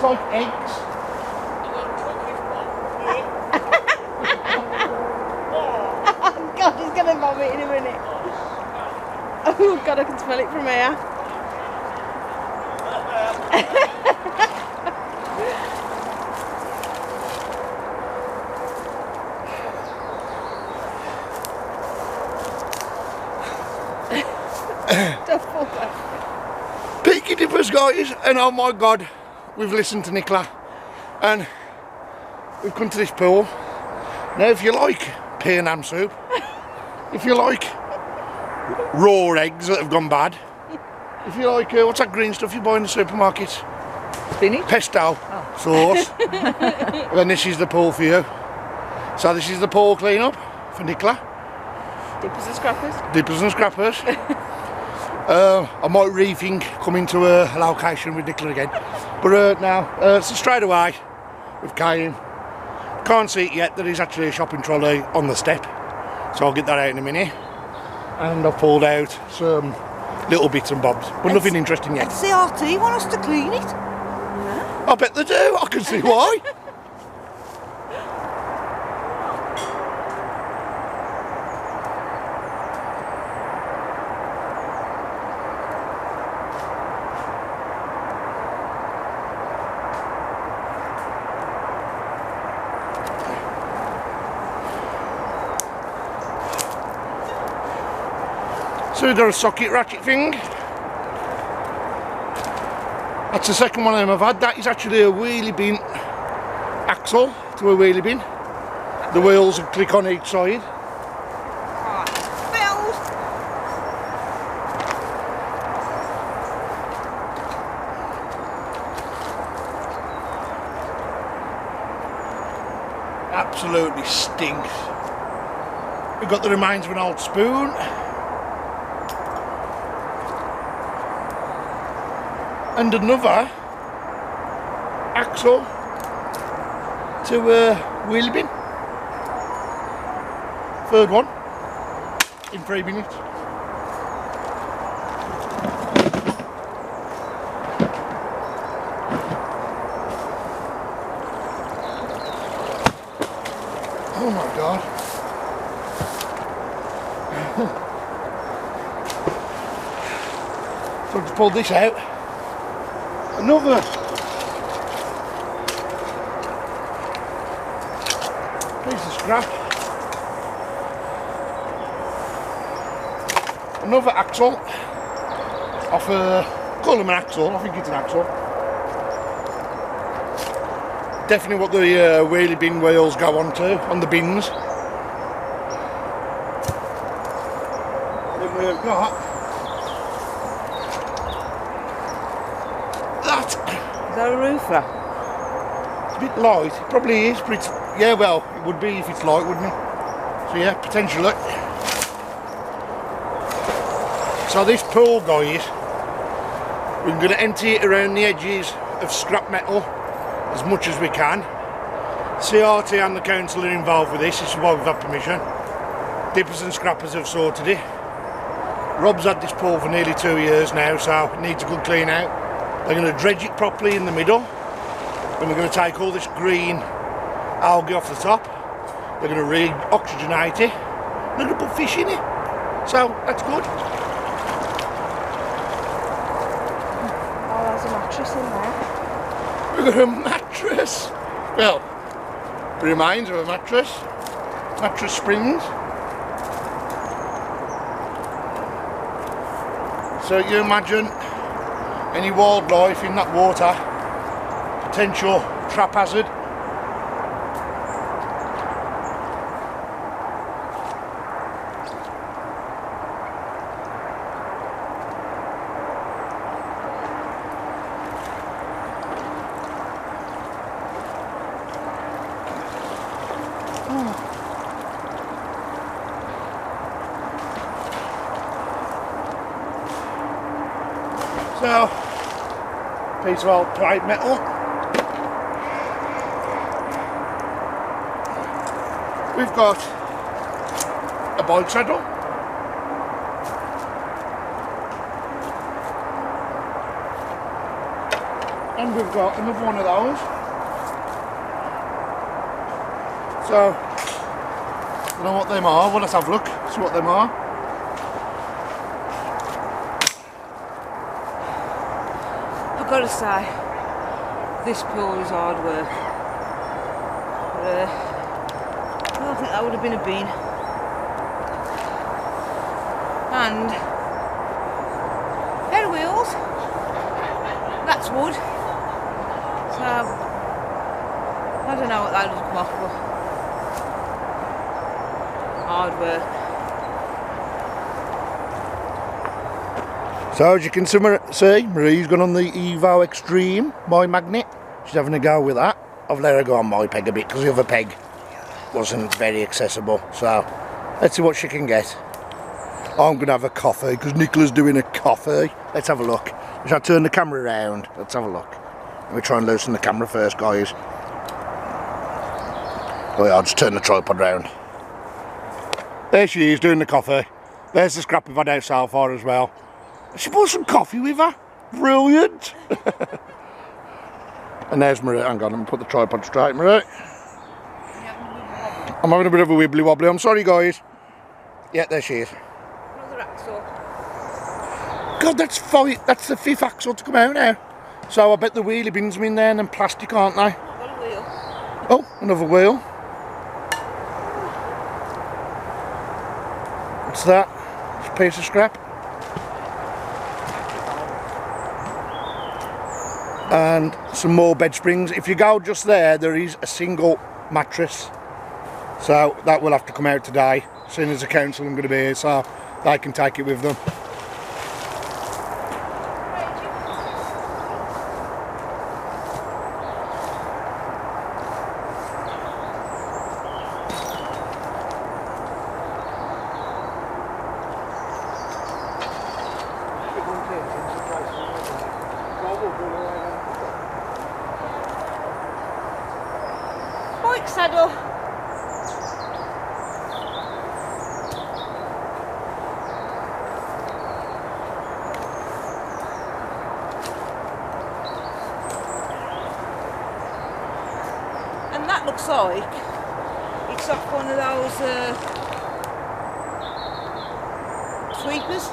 like eggs. Oh God, he's gonna vomit in a minute. Oh God, I can smell it from here. Peaky dippers, guys, and oh my God, we've listened to Nicola and we've come to this pool. Now if you like pea and ham soup, if you like raw eggs that have gone bad, if you like, what's that green stuff you buy in the supermarket? Spinach? Pesto sauce. Then this is the pool for you. So this is the pool clean up for Nicola. Dippers and scrappers? Dippers and scrappers. I might rethink coming to a location with Nicola again. But now, so straight away, we've came. Can't see it yet, there is actually a shopping trolley on the step. So I'll get that out in a minute. And I've pulled out some little bits and bobs, but nothing interesting yet. CRT want us to clean it? Yeah. I bet they do, I can see why. So we've got a socket ratchet thing. That's the second one I've had. That is actually a wheelie bin axle to a wheelie bin. The wheels will click on each side. Absolutely stinks. We've got the remains of an old spoon. And another axle to a wheelie bin. Third one in 3 minutes. Oh my God. So I just pulled this out. Another piece of scrap. Another axle off call them an axle, I think it's an axle. Definitely what the wheelie bin wheels go onto, on the bins. Then we've got that. Is that a roofer? It's a bit light, it probably is, but it's, yeah, well, it would be if it's light, wouldn't it? So yeah, potentially. So this pool, guys, we're going to empty it around the edges of scrap metal as much as we can. CRT and the council are involved with this, this is why we've had permission. Dippers and scrappers have sorted it. Rob's had this pool for nearly 2 years now, so it needs a good clean out. They're going to dredge it properly in the middle, and we're going to take all this green algae off the top. They're going to re-oxygenate it, and they're going to put fish in it. So that's good. Oh, there's a mattress in there. We've got a mattress. Well, the remains of a mattress. Mattress springs. So you imagine any wildlife in that water, potential trap hazard. So, piece of old plate metal. We've got a bike saddle. And and we've got another one of those. So, I don't know what them are. Well, let's have a look, see what them are. I've got to say, this pool is hard work. But, I don't think that would have been a bin. And pair of wheels. That's wood. So I don't know what that would come off, but hard work. So as you can see, Marie's gone on the Evo Extreme, my magnet. She's having a go with that. I've let her go on my peg a bit because the other peg wasn't very accessible. So let's see what she can get. I'm going to have a coffee because Nicola's doing a coffee. Let's have a look. Shall I turn the camera around? Let's have a look. Let me try and loosen the camera first, guys. Oh yeah, I'll just turn the tripod round. There she is doing the coffee. There's the scrap we've had out so far as well. She brought some coffee with her. Brilliant. And there's Marie. Hang on, let me put the tripod straight, Marie. I'm having a bit of a wibbly wobbly. I'm sorry, guys. Yeah, there she is. Another axle. God, that's the 5th axle to come out now. So I bet the wheelie bins are in there and then plastic, aren't they? I've got a wheel. Oh, another wheel. What's that? It's a piece of scrap. And some more bed springs. If you go just there, there is a single mattress. So that will have to come out today. As soon as the council are going to be here, so they can take it with them. Bike saddle. And that looks like it's off one of those sweepers.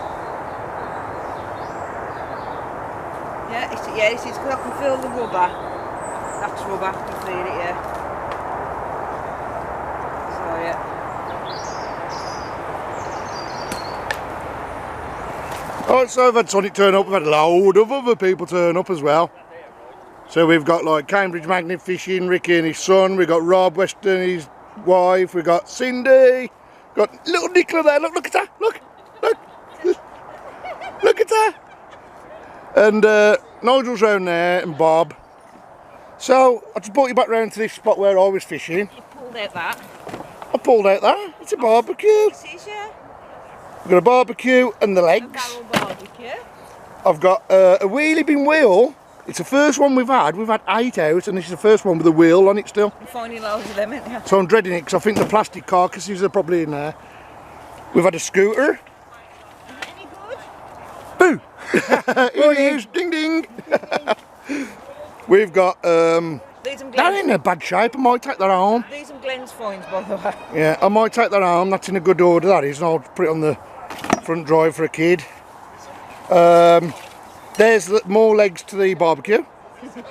Yeah, it is, because I can feel the rubber. That's rubber, I can feel it, yeah. So, yeah. Alright, so I've had Sonic turn up, we've had a load of other people turn up as well. So we've got like Cambridge Magnet Fishing, Ricky and his son, we've got Rob Weston, his wife, we've got Cindy, got little Nicola there, look at her, look at her. And Nigel's round there and Bob. So I just brought you back round to this spot where I was fishing. You pulled out that. I pulled out that, it's a barbecue. It is, yeah. I've got a barbecue and the A legs. barrel barbecue. I've got a wheelie bin wheel. It's the first one we've had 8 out, and this is the first one with a wheel on it still. You're finding loads of them, aren't you? So I'm dreading it because I think the plastic carcasses are probably in there. We've had a scooter. Any good? Boo! Here he is, ding ding! We've got, These are they're in a bad shape, I might take that home. These are Glenn's finds, by the way. Yeah, I might take that home, that's in a good order that is, and I'll put it on the front drive for a kid. There's more legs to the barbecue,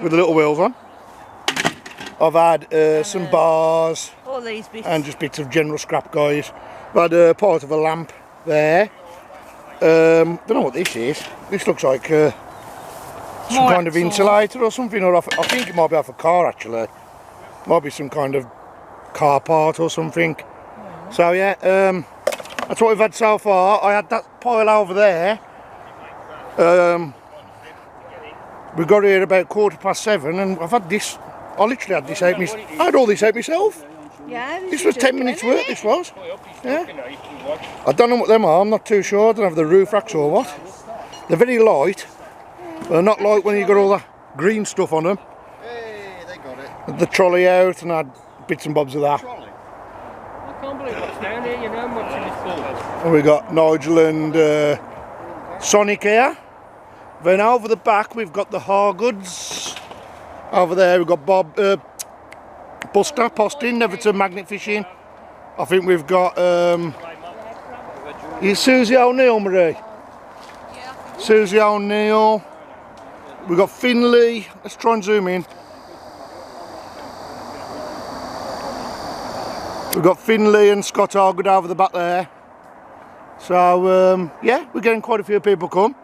with the little wheels on. I've had some bars, All these bits. and just bits of general scrap, guys. I've had part of a lamp there. Don't know what this is. This looks like some kind of insulator or something, or I think it might be off a car actually. Might be some kind of car part or something. So yeah, that's what we've had so far. I had that pile over there. We got here about 7:15 and I've had this. I literally had this out myself. I had all this out myself. Yeah, This was 10 minutes work, this was. Yeah. I don't know what them are, I'm not too sure. I don't have the roof racks or what. They're very light. They're not light when you got all the green stuff on them. Hey, they got it. The trolley out and I had bits and bobs of that. Trolley. I can't believe what's down here, you know, what's in this pool. And we got Nigel and Sonic here. Then over the back we've got the Hargoods. Over there we've got Bob, Buster posting, never to magnet fishing. I think we've got, is Susie O'Neill, Marie? Susie O'Neill. We've got Finley, let's try and zoom in. We've got Finley and Scott Hargood over the back there. So yeah, we're getting quite a few people come.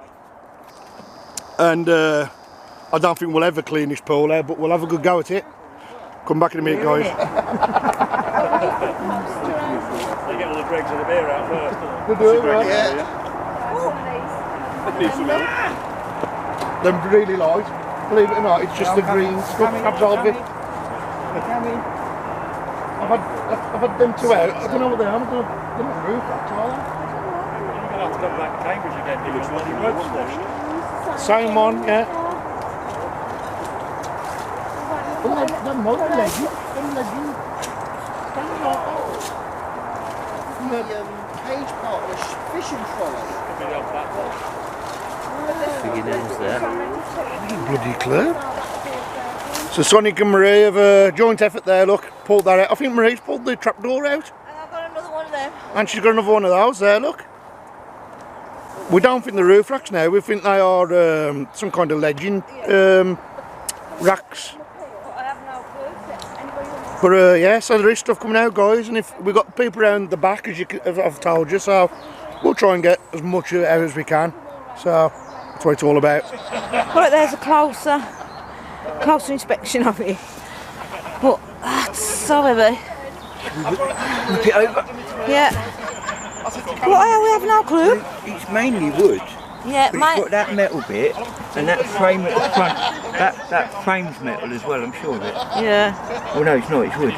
And I don't think we'll ever clean this pool out, but we'll have a good go at it. Come back in a minute, guys. They get all the dregs of the beer out first, don't they? They do, right? They're really light. Believe it or not, it's just the green stuff absorbing. I've had them two out. I don't know what they are. They're not roof racks, are they? You're going to have to come back to Cambridge again, because when you rope washed. Same one, yeah. They're mud leggy. The cage part of the fishing trolley. Bloody clear. So Sonic and Marie have a joint effort there, look, pulled that out. I think Marie's pulled the trapdoor out. And I've got another one of them. And she's got another one of those there, look. We don't think they're roof racks now, we think they are some kind of legend racks. I have no clue. But yeah, so there is stuff coming out, guys, and if we've got people around the back, as I've told you, so we'll try and get as much out as we can. So that's what it's all about. Right, there's a closer inspection of it. But that's so heavy. Look it over. Yeah. What are we have no clue? It's mainly wood. Yeah, But it's got that metal bit and that frame at the front. That frame's metal as well, I'm sure of it. Yeah. Oh no, it's not, it's wood.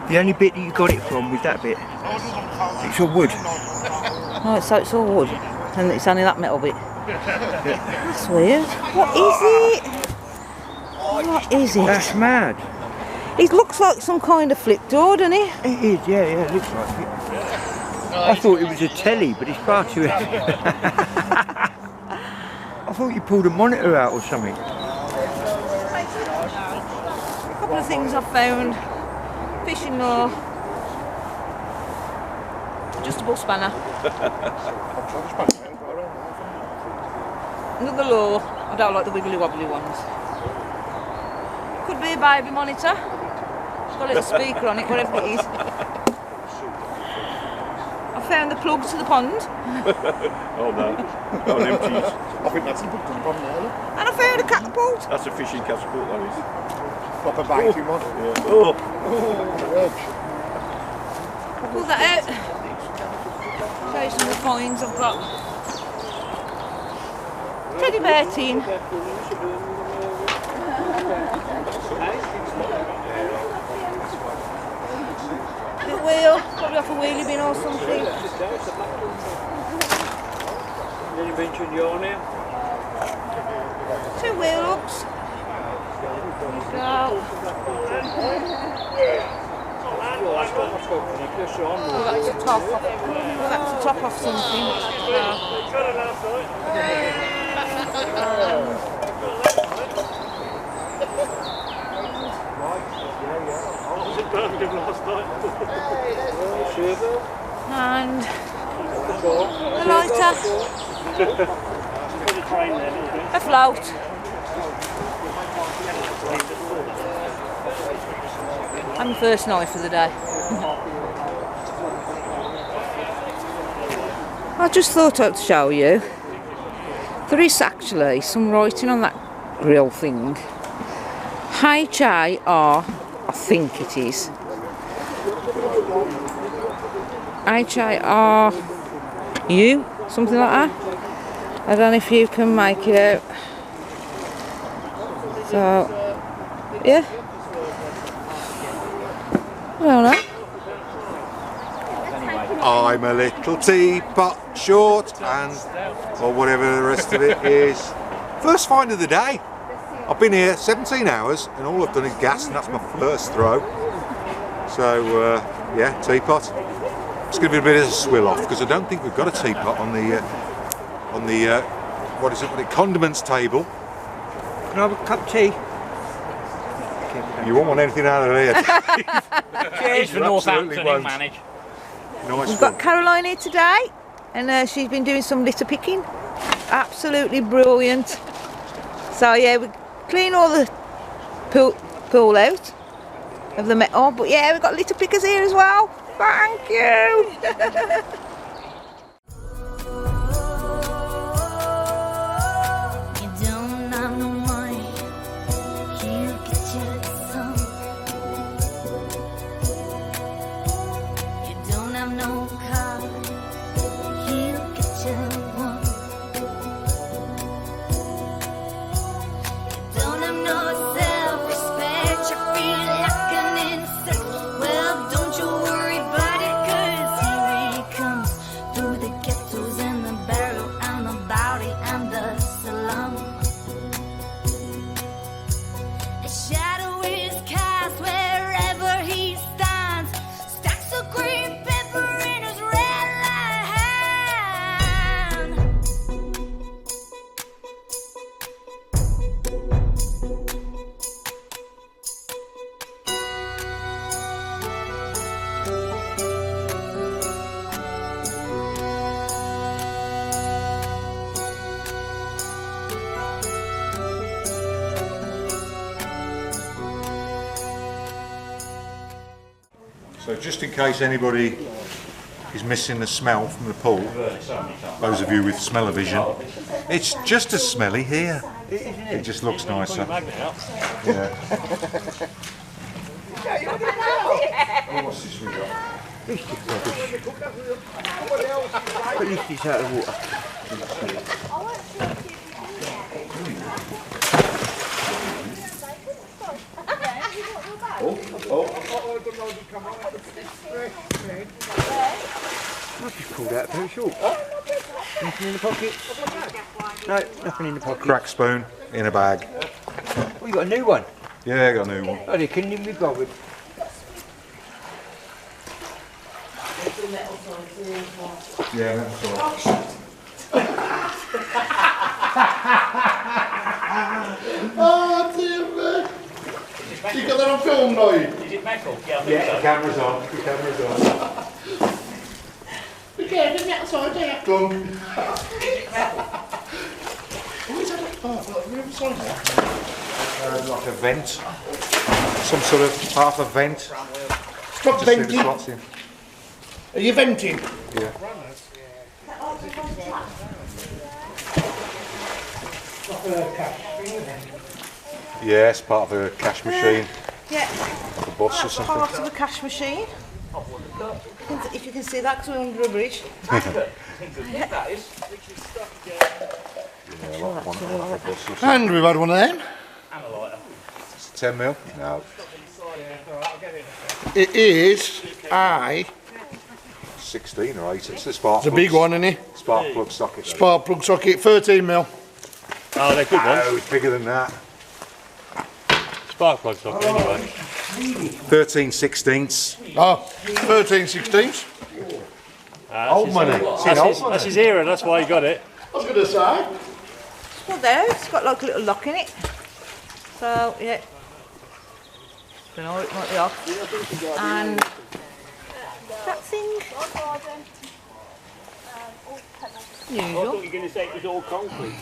The only bit that you got it from was that bit. It's all wood. Oh, so it's all wood. And it's only that metal bit. That's weird. What is it? What is it? That's mad. It looks like some kind of flip door, doesn't it? It is, yeah, it looks like it. I thought it was a telly, but it's far too heavy. I thought you pulled a monitor out or something. A couple of things I've found. Fishing lure. Adjustable spanner. Another lure. I don't like the wiggly wobbly ones. Could be a baby monitor. It's got a little speaker on it, whatever it is. I found the plug to the pond. Oh no, not empties. I think that's the book to the bottom there, look. And I found a catapult. That's a fishing catapult, that is. Proper biting one. Yeah. Oh. Pull that out. Show you some of the coins I've got. Teddy bear tin. Little wheel, probably off a wheelie bin or something. Did you mention your name? 2 wheel hooks. There you go. Oh, that's got Oh, that's a top off. Oh, that's a top off something. And the lighter. A float. And the first knife of the day. I just thought I'd show you. There is actually some writing on that grill thing. H-A-R, I think it is. H-A-R-U, something like that. I don't know if you can make it out. So, yeah. I don't know. I'm a little teapot, short and, or whatever the rest of it is. First find of the day. I've been here 17 hours and all I've done is gas, and that's my first throw. So yeah, teapot. It's going to be a bit of a swill off because I don't think we've got a teapot on the what is it? The condiments table. Can I have a cup of tea? You won't want anything out of here. Cheers for Northampton, won't. he managed. Nice We've one. got Caroline here today, and she's been doing some litter picking. Absolutely brilliant. So yeah, we clean all the pool out of the metal, but yeah, we've got litter pickers here as well. Thank you. So just in case anybody is missing the smell from the pool, those of you with smell-o-vision, it's just as smelly here. It just looks nicer. Yeah. What's this we got? At least it's out of water. I've just pulled out a pair of shorts. Nothing in the pocket? No, nothing in the pocket. Crack spoon in a bag. Oh, you got a new one? Yeah, I got a new one. Oh, they couldn't even be bothered. Yeah, that's all. Oh, dear me. You got that on film now? Is it metal? Yeah, I think so. The camera's on. The camera's on. Be careful, get outside there. Go on. What is that? Oh, the other side there. Like a vent. Some sort of half a vent. Stop Just see the venting. slots in. Are you venting? Yeah. Yeah, it's part of a cash machine. Yeah, A bus or that's something. part of the cash machine. If you can see that, because we're under a bridge. Yeah, like one of a bus or something. And we've had one of them. 10 mil? No. It is a 16 or 8. It's the spark It's a big one, isn't it? Spark plug socket. Spark plug socket, 13 mil. Oh, they're good ones. No, it's bigger than that. Spark plug socket anyway. 13 16ths. Oh, 13 16ths. Old money. It's in old money. That's his era, that's why he got it. I was going to say. It's not there, it's got like a little lock in it. So, yeah. Don't know, it might be off. And that thing. I Usual. thought you were going to say it was all concrete.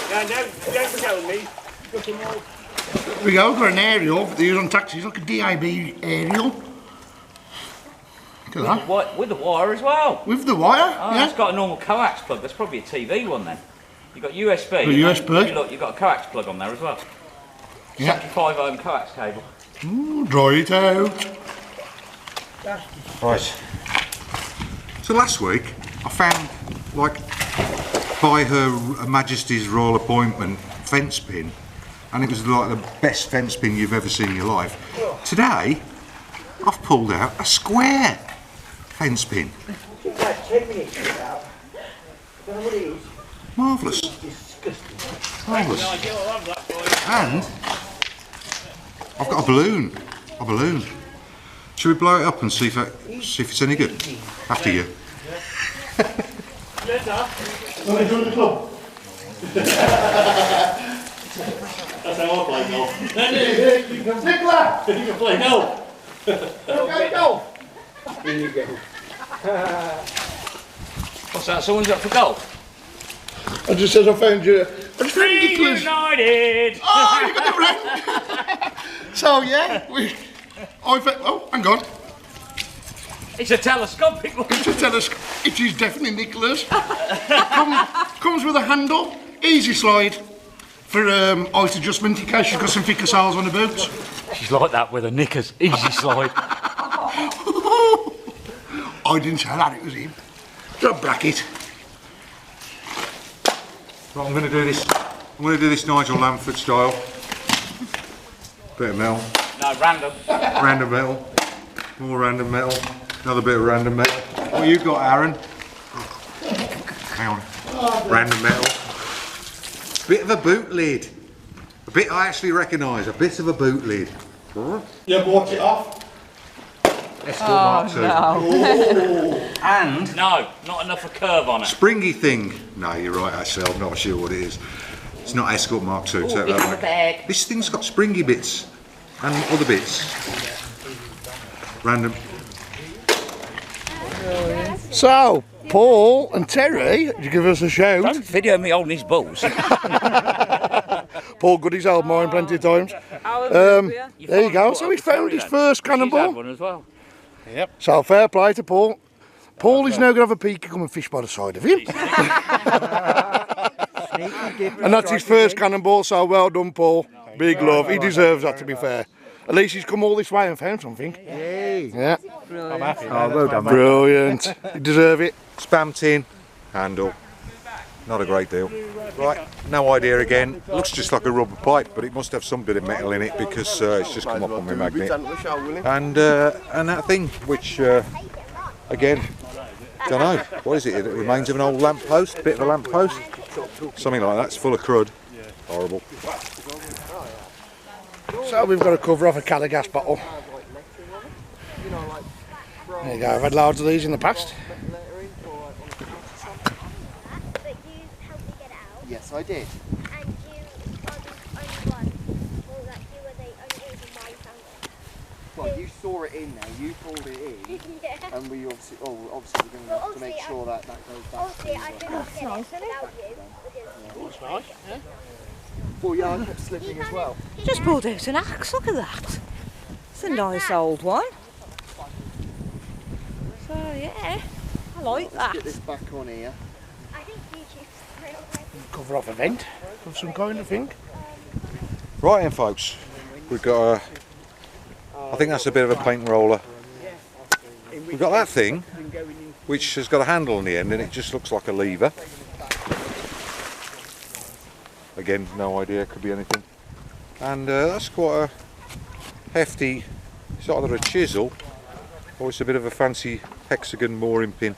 No, don't tell me. Looking all... Here we go, we've got an aerial that they use on taxis, like a DAB aerial. Look at that. With the wire as well. With the wire, Oh, yeah. it's got a normal coax plug. That's probably a TV one then. You've got USB. Got and USB. then, look, you've got a coax plug on there as well. Yeah. 75 ohm coax cable. Ooh, dry it out. Right. So last week I found, like, by Her Majesty's Royal Appointment fence pin, and it was like the best fence pin you've ever seen in your life. Today I've pulled out a square fence pin. Marvellous. Marvellous. And I've got a balloon. A balloon. Should we blow it up and see if it's any good? After you. Want to join the club? That's how I play golf. Nicola! You can play no. Okay, go! Here you go. What's that? Someone's up for golf? I just said I found you. I just found Nicola's. United! Oh, you got it right. So yeah, I found, oh, hang on. It's a telescopic one. It's a telescope. It is definitely Nicola's. Comes with a handle, easy slide for height adjustment in case she's got some thicker soles on the boots. She's like that with her knickers. Easy slide. I didn't say that, it was him. Drop bracket. Right, I'm going to do this. I'm going to do this Nigel Lamford style. Bit of metal. No, random. Random metal. More random metal. Another bit of random metal. What you got, Aaron? Hang on. Random metal. Bit of a boot lid. A bit I actually recognise. A bit of a boot lid. You bought it off? Escort Mark II. No. And? No, not enough of curve on it. Springy thing. No, you're right, actually. I'm not sure what it is. It's not Escort Mark II. Ooh, Take it's that in the back. bag. This thing's got springy bits and other bits. Random. So, Paul and Terry, did you give us a shout? Don't video me holding his balls. Paul Goody's held mine plenty of times. There you go. So he found his first Cannonball. One as well. So fair play to Paul. Paul is now going to have a Peaky come and fish by the side of him. And that's his first Cannonball, so well done, Paul. Big love. He deserves that, to be fair. At least he's come all this way and found something. Yeah. I'm happy. Oh, well done, mate. Brilliant. You deserve it. Spam tin, handle. Not a great deal. Right, no idea again. Looks just like a rubber pipe, but it must have some bit of metal in it because it's just come up on my magnet. And that thing, which again, don't know. What is it? It remains of an old lamp post, bit of a lamp post, something like that. It's full of crud. Horrible. So we've got to cover off a Calagas bottle. There you go. I've had loads of these in the past. Yes, I did. And you are the only one, or that you were the only reason why you found it. Well, you saw it in there, you pulled it in, Yeah. and we obviously, obviously we're going to have to make sure that that goes back. Obviously, I couldn't get it without you. That's nice. Yeah. Well, yeah, I kept slipping as well. Just pulled out an axe, look at that. It's a nice old one. So yeah, I like that. Get this back on here. I think YouTube's real. Cover off a vent of some kind, I think. Right then, folks. We've got I think that's a bit of a paint roller. We've got that thing, which has got a handle on the end, and it just looks like a lever. Again, no idea, could be anything. And that's quite a hefty, it's either a chisel or it's a bit of a fancy hexagon mooring pin.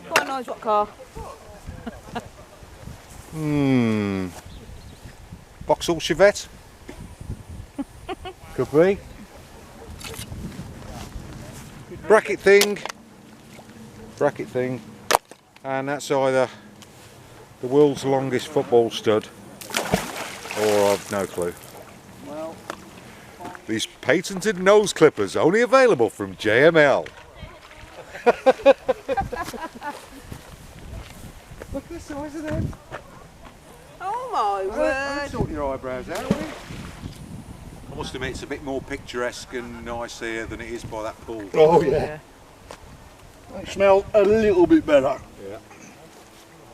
Quite nice, what car? Vauxhall Chevette? Could be. Bracket thing. And that's either the world's longest football stud or I've no clue. These patented nose clippers only available from JML. Look at the size of them. Oh my word. Sort your eyebrows out, will you? I must admit it's a bit more picturesque and nice here than it is by that pool. Oh yeah. It smelled a little bit better. Yeah.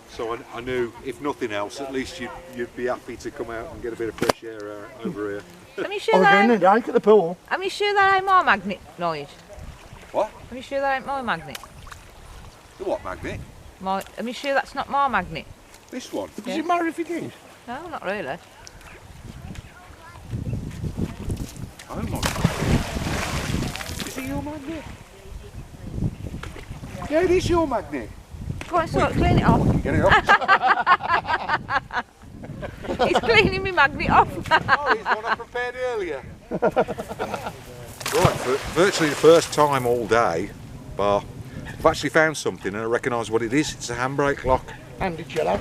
So I knew, if nothing else, at least you'd be happy to come out and get a bit of fresh air over here. Are you sure Oh, that again, ain't, at the pool. are you sure that ain't my magnet, Lloyd? What? Are you sure that ain't my magnet? The what magnet? Are you sure that's not my magnet? This one? Does it matter if it is? No, not really. Oh my God. Is it your magnet? Yeah, it is your magnet. Go on, so clean it off. Get it off. He's cleaning my magnet off. Oh, he's one I prepared earlier. Right, for virtually the first time all day, bar, I've actually found something and I recognise what it is. It's a handbrake lock. And it's yellow.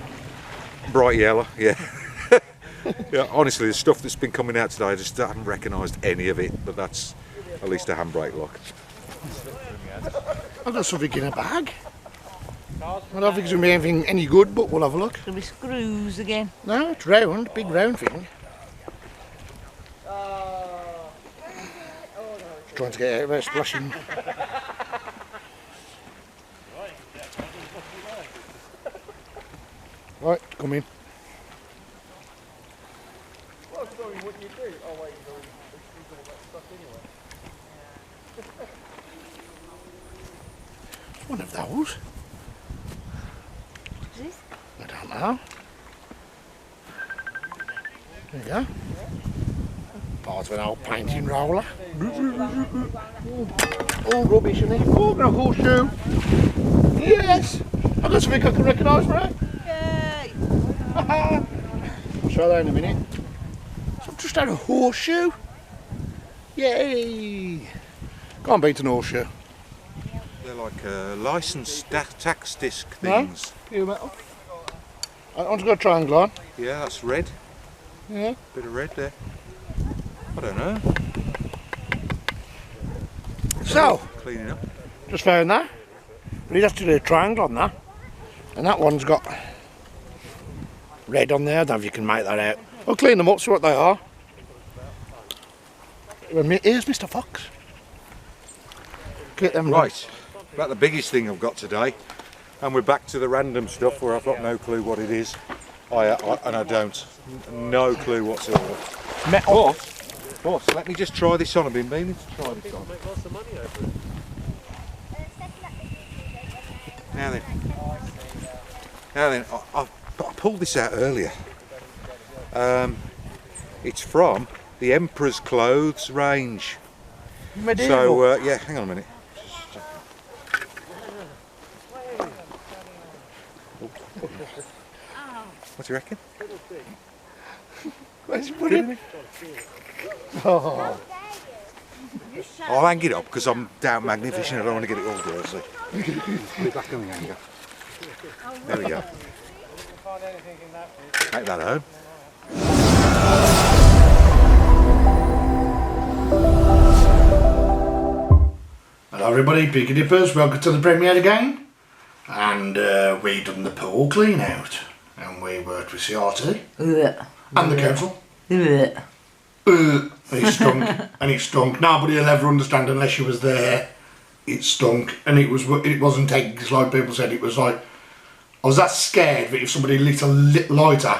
Bright yellow, yeah. Yeah, honestly, the stuff that's been coming out today, I just haven't recognised any of it, but that's at least a handbrake lock. I've got something in a bag. I don't think it's going to be anything any good, but we'll have a look. It's going to be screws again. No, it's round, big round thing. Trying to get out of it, splashing. Right, come in. One of those. Is this? I don't know. There you go. Part of an old painting roller. Oh, rubbish, isn't it? Oh, got a horseshoe. Yes! I've got something I can recognise, right? Yay! I'll show that in a minute. So I've just had a horseshoe. Yay! Can't beat an horseshoe. They're like licensed tax disc things. No? Metal. I've got a triangle on. Yeah, that's red. Yeah. Bit of red there. I don't know. So, Cleaning up. just found that. But he'd have to do a triangle on that. And that one's got red on there. I don't know if you can make that out. I'll clean them up, see what they are. Here's Mr. Fox. Get them Right, about the biggest thing I've got today. And we're back to the random stuff where I've got no clue what it is. And I don't. No clue whatsoever. metal. Boss, let me just try this on. I've been meaning to try this on. Now then, I pulled this out earlier. It's from the Emperor's Clothes range. Medieval. So, yeah, hang on a minute. What do you reckon? Where's he put it? Oh. I'll hang it up because I'm down magnificent. I don't want to get it all dirty. Put it back on the hanger. There we go. Take that home. Hello everybody, Peaky Dippers, welcome to the premiere again. And we done the pool clean out. And we worked with CRT and the council. And it stunk, and it stunk. Nobody will ever understand unless you was there. It stunk, and it wasn't eggs like people said. It was like, I was that scared that if somebody lit a lighter,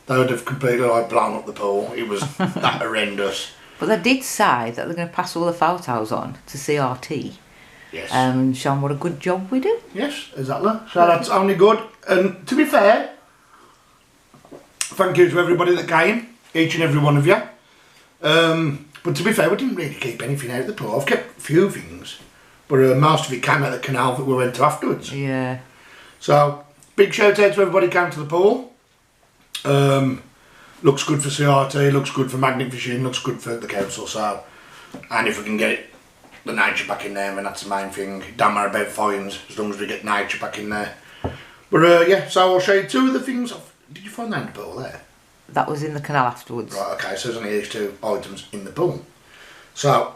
they would have completely like blown up the pool. It was that horrendous. But they did say that they're going to pass all the photos on to CRT. Yes. And show them what a good job we do. Yes, exactly. So that's only good. And to be fair, thank you to everybody that came, each and every one of you. But to be fair, we didn't really keep anything out of the pool. I've kept a few things, but most of it came out of the canal that we went to afterwards. Yeah. So, big shout out to everybody who came to the pool. Looks good for CRT, looks good for magnet fishing, looks good for the council. So, and if we can get the nature back in there, then that's the main thing. Don't matter about fines, as long as we get nature back in there. But yeah, so I'll show you two of the things. Did you find that in the pool there? That was in the canal afterwards. Right, okay, so there's only these two items in the pool. So,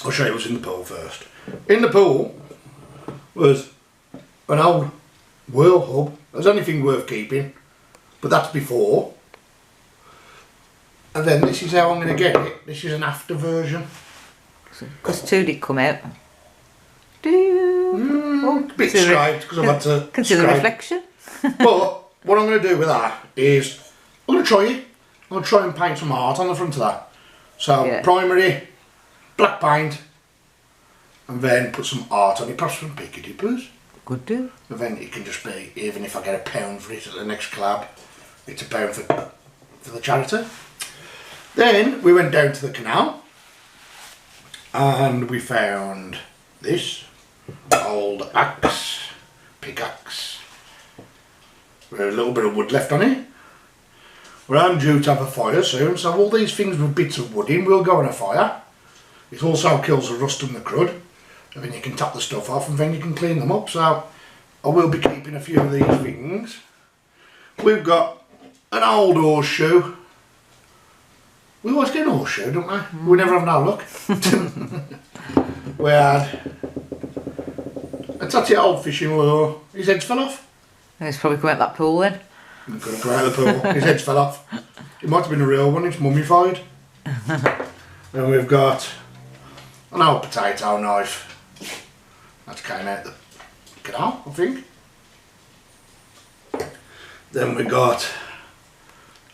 I'll show you what's in the pool first. In the pool was an old whirl hub. There's anything worth keeping, but that's before. And then this is how I'm going to get it. This is an after version. Because two did come out. Bit straight, because I've had to consider scrape. reflection. But what I'm going to do with that is, I'm going to try it. I'm going to try and paint some art on the front of that. So, Yeah. primary, black paint, and then put some art on it, perhaps from Peaky Dippers. Good do. And then it can just be, even if I get £1 for it at the next club, it's £1 for the charity. Then we went down to the canal and we found this old axe, pickaxe, with a little bit of wood left on it. Well, I'm due to have a fire soon, so all these things with bits of wood in will go on a fire. It also kills the rust and the crud, and then you can top the stuff off and then you can clean them up. So I will be keeping a few of these things. We've got an old horseshoe. We always get an horseshoe, don't we? We never have no luck. We had a tatty old fishing lure. His heads fell off. He's probably come out that pool then. He couldn't come out of the pool. His heads fell off. It might have been a real one. It's mummified. Then we've got an old potato knife. That came out the canal, I think. Then we got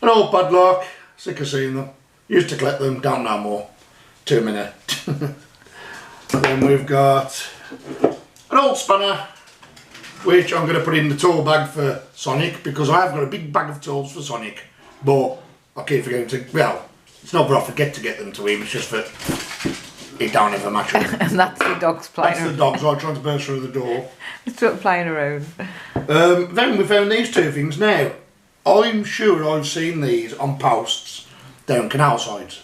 an old padlock. Sick of seeing them. Used to collect them, don't know more. Too many. Then we've got an old spanner, which I'm going to put in the tool bag for Sonic, because I have got a big bag of tools for Sonic, but I keep forgetting to, well, it's not that I forget to get them to him, it's just that it don't ever match up. And that's the dogs playing That's the dogs trying to burst through the door. It's not playing around. Then we found these two things. Now, I'm sure I've seen these on posts down canal sides,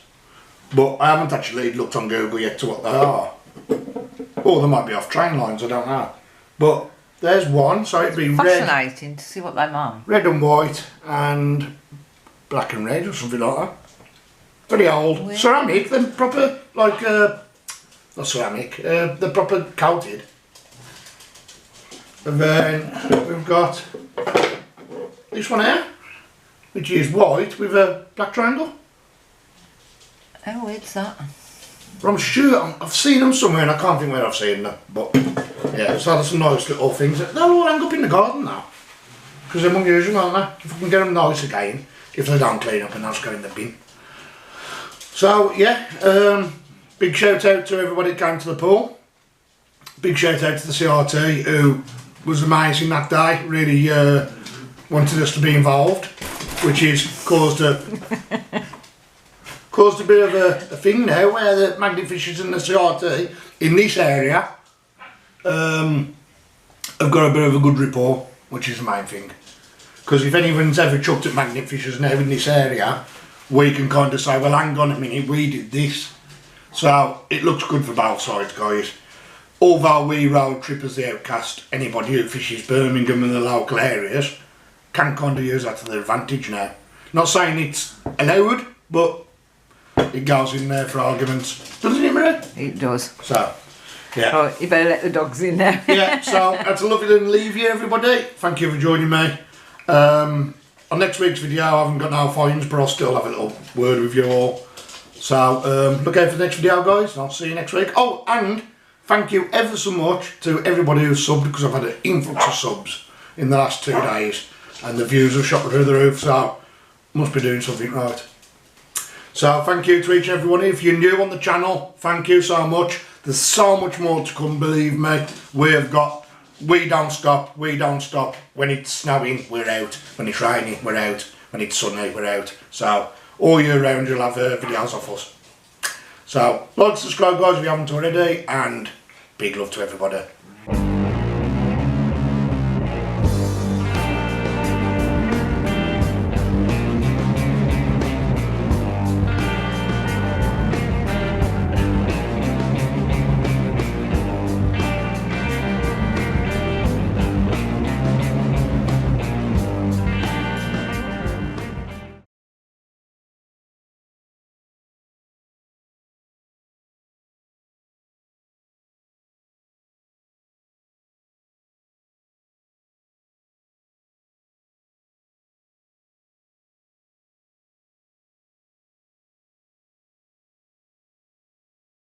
but I haven't actually looked on Google yet to what they are. Or they might be off train lines, I don't know. But there's one, so it'd be Fascinating to see what they are. red and white and black and red or something like that. Very old. Weird. Ceramic, they're proper, like, not ceramic, they're proper coated. And then we've got this one here, which is white with a black triangle. Oh, it's that. But I'm sure, I've seen them somewhere and I can't think where I've seen them. But yeah, so there's some nice little things. They'll all hang up in the garden now. Because they're unusual, aren't they? If we can get them nice again, if they don't clean up and they'll just go in the bin. So yeah, big shout out to everybody that came to the pool. Big shout out to the CRT who was amazing that day. Really wanted us to be involved, which is caused a bit of a thing now where the magnet fishers and the CRT in this area have got a bit of a good rapport, which is the main thing. Because if anyone's ever chucked at magnet fishers now in this area, we can kind of say, well, hang on a minute, we did this. So it looks good for both sides, guys. Although we road trip as the outcast, anybody who fishes Birmingham and the local areas can kind of use that to their advantage now. Not saying it's allowed, but it goes in there for arguments. Doesn't it, Marie? It does. So, yeah. Oh, you better let the dogs in now. Yeah, so that's a lovely little leave you, everybody. Thank you for joining me. On next week's video, I haven't got no fines, but I'll still have a little word with you all. So, look out for the next video, guys, and I'll see you next week. Oh, and thank you ever so much to everybody who's subbed, because I've had an influx of subs in the last 2 days, and the views have shot through the roof, so must be doing something right. So thank you to each and everyone. If you're new on the channel, thank you so much. There's so much more to come, believe me. We don't stop. When it's snowing, we're out. When it's raining, we're out. When it's sunny, we're out. So all year round you'll have videos of us. So like, subscribe guys if you haven't already, and big love to everybody.